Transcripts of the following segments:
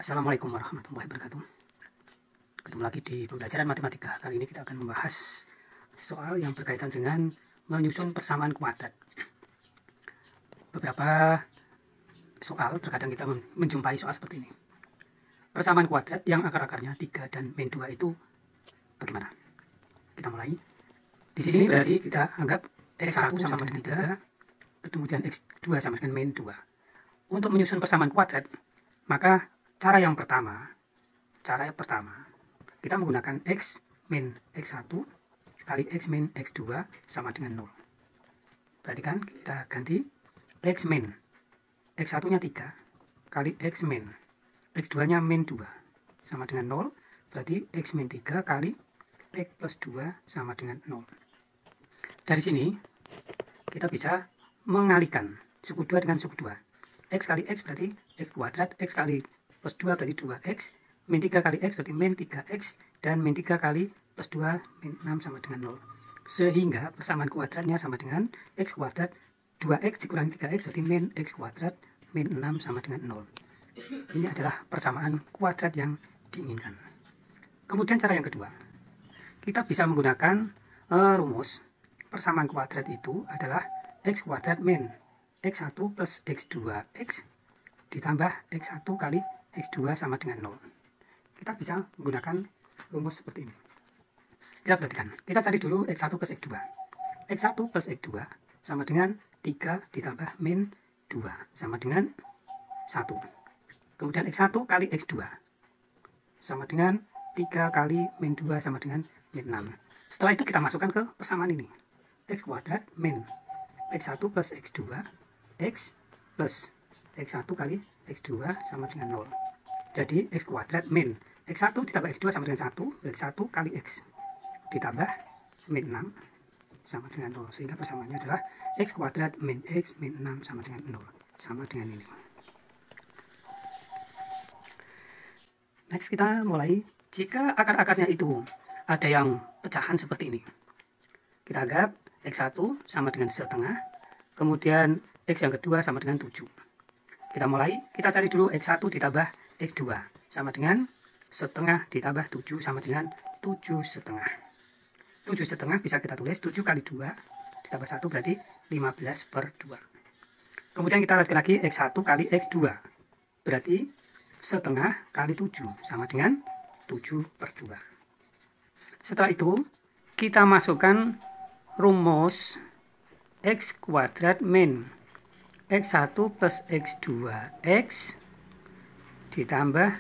Assalamualaikum warahmatullahi wabarakatuh. Ketemu lagi di pembelajaran matematika. Kali ini kita akan membahas soal yang berkaitan dengan menyusun persamaan kuadrat. Beberapa soal terkadang kita menjumpai soal seperti ini. Persamaan kuadrat yang akar-akarnya 3 dan min 2 itu bagaimana? Kita mulai. Di sini berarti kita anggap x1 sama dengan 3, kemudian x2 sama dengan min 2. Untuk menyusun persamaan kuadrat, maka cara yang pertama, kita menggunakan x min x1 kali x min x2 sama dengan 0. Perhatikan, kita ganti x min x1 nya 3 kali x min x2 nya min 2 sama dengan 0. Berarti x min 3 kali x plus 2 sama dengan 0. Dari sini kita bisa mengalihkan suku 2 dengan suku 2. X kali x berarti x kuadrat, x kali plus 2 berarti 2x, min 3 kali x berarti min 3x, dan min 3 kali plus 2 min 6 sama dengan 0. Sehingga persamaan kuadratnya sama dengan x kuadrat, 2x dikurangi 3x berarti min x kuadrat, min 6 sama dengan 0. Ini adalah persamaan kuadrat yang diinginkan. Kemudian cara yang kedua, kita bisa menggunakan rumus persamaan kuadrat itu adalah x kuadrat min x1 plus x2x ditambah x1 kali x2 sama dengan 0. Kita bisa menggunakan rumus seperti ini. Kita perhatikan, kita cari dulu x1 plus x2. x1 plus x2 sama dengan 3 ditambah min 2 sama dengan 1. Kemudian x1 kali x2 sama dengan 3 kali min 2 sama dengan min 6. Setelah itu kita masukkan ke persamaan ini. X kuadrat min x1 plus x2 x plus x1 kali x2 sama dengan 0. Jadi x kuadrat min x1 ditambah x2 sama dengan 1, berarti 1 kali x ditambah min 6 sama dengan 0. Sehingga persamaannya adalah x kuadrat min x min 6 sama dengan 0. Sama dengan ini. Next kita mulai. Jika akar-akarnya itu ada yang pecahan seperti ini, kita anggap x1 sama dengan setengah, kemudian x yang kedua sama dengan 7. Kita mulai, kita cari dulu x1 ditambah x2 sama dengan setengah ditambah 7 sama dengan 7 setengah. 7 setengah bisa kita tulis 7 kali 2 ditambah 1 berarti 15 per 2. Kemudian kita lanjutkan lagi x1 kali x2 berarti setengah kali 7 sama dengan 7 per 2. Setelah itu kita masukkan rumus x kuadrat min x1 plus x2x ditambah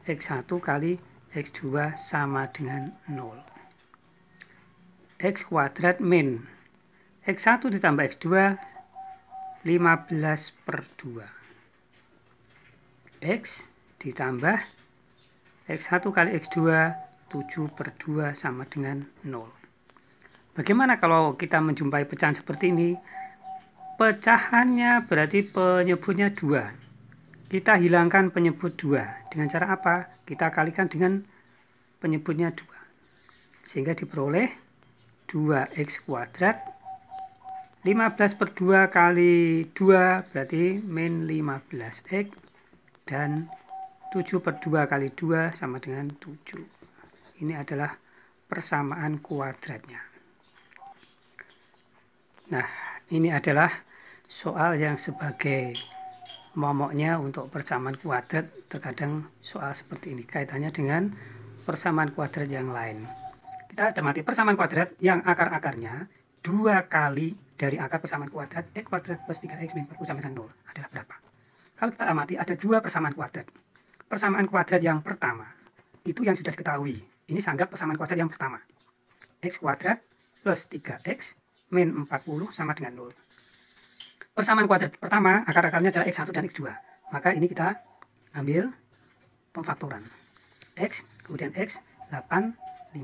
x1 kali x2 sama dengan 0. X kuadrat min x1 ditambah x2 15 per 2. X ditambah x1 kali x2 7 per 2 sama dengan 0. Bagaimana kalau kita menjumpai pecahan seperti ini? Pecahannya berarti penyebutnya 2. Kita hilangkan penyebut 2. Dengan cara apa? Kita kalikan dengan penyebutnya 2. Sehingga diperoleh 2x kuadrat 15 per 2 kali 2 berarti min 15x dan 7 per 2 kali 2 sama dengan 7. Ini adalah persamaan kuadratnya. Nah, ini adalah soal yang sebagai momoknya untuk persamaan kuadrat. Terkadang soal seperti ini kaitannya dengan persamaan kuadrat yang lain. Kita cermati persamaan kuadrat yang akar-akarnya 2 kali dari akar persamaan kuadrat x kuadrat plus 3x min 40 sama dengan 0 adalah berapa? Kalau kita amati ada 2 persamaan kuadrat. Persamaan kuadrat yang pertama itu yang sudah diketahui. Ini saya anggap persamaan kuadrat yang pertama. X kuadrat plus 3x min 40 sama dengan 0. Persamaan kuadrat pertama akar-akarnya adalah x1 dan x2. Maka ini kita ambil pemfaktoran. X kemudian x 8, 5.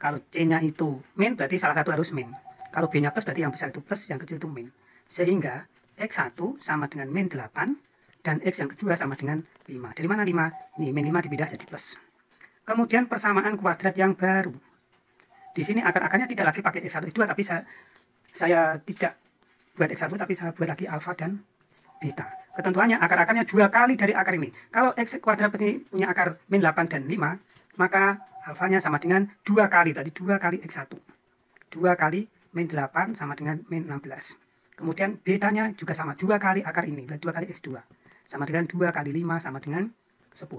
Kalau c-nya itu min berarti salah satu harus min. Kalau b-nya plus berarti yang besar itu plus, yang kecil itu min. Sehingga x1 sama dengan min 8 dan x yang kedua sama dengan 5. Dari mana 5? Ini min 5 dipindah jadi plus. Kemudian persamaan kuadrat yang baru. Di sini akar-akarnya tidak lagi pakai x1, x2, tapi saya tidak buat x1, tapi saya buat lagi alfa dan beta. Ketentuannya akar-akarnya 2 kali dari akar ini. Kalau X kuadrat punya akar min 8 dan 5, maka alfanya sama dengan 2 kali, berarti 2 kali X1. 2 kali min 8 sama dengan min 16. Kemudian betanya juga sama, 2 kali akar ini, berarti 2 kali X2. Sama dengan 2 kali 5 sama dengan 10.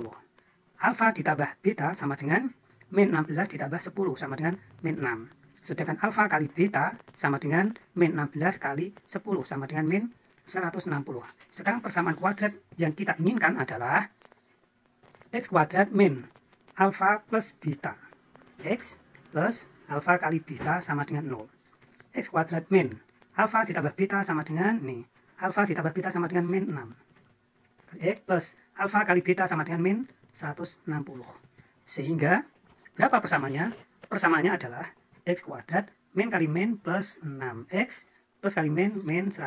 Alfa ditambah beta sama dengan min 16 ditambah 10 sama dengan min 6. Sedangkan alfa kali beta sama dengan min 16 kali 10 sama dengan min 160. Sekarang persamaan kuadrat yang kita inginkan adalah X kuadrat min alfa plus beta. X plus alfa kali beta sama dengan 0. X kuadrat min alfa ditambah beta sama dengan nih. Alfa ditambah beta sama dengan min 6. X plus alfa kali beta sama dengan min 160. Sehingga berapa persamaannya? Persamaannya adalah X kuadrat min kali min plus 6X plus kali min 160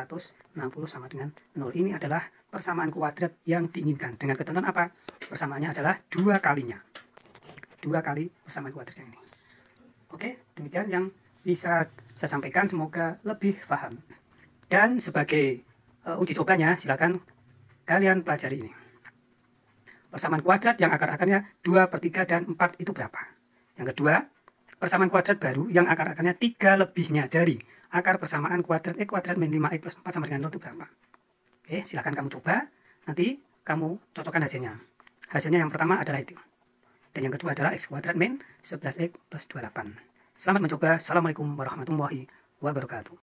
sama dengan 0. Ini adalah persamaan kuadrat yang diinginkan. Dengan ketentuan apa? Persamaannya adalah 2 kalinya. 2 kali persamaan kuadrat yang ini. Oke, demikian yang bisa saya sampaikan. Semoga lebih paham. Dan sebagai uji cobanya, silakan kalian pelajari ini. Persamaan kuadrat yang akar-akarnya 2/3 dan 4 itu berapa? Yang kedua, persamaan kuadrat baru yang akar-akarnya 3 lebihnya dari akar persamaan kuadrat X kuadrat min 5X plus 4 sama dengan 0 itu berapa? Oke, silakan kamu coba. Nanti kamu cocokkan hasilnya. Hasilnya yang pertama adalah itu. Dan yang kedua adalah X kuadrat min 11X plus 28. Selamat mencoba. Assalamualaikum warahmatullahi wabarakatuh.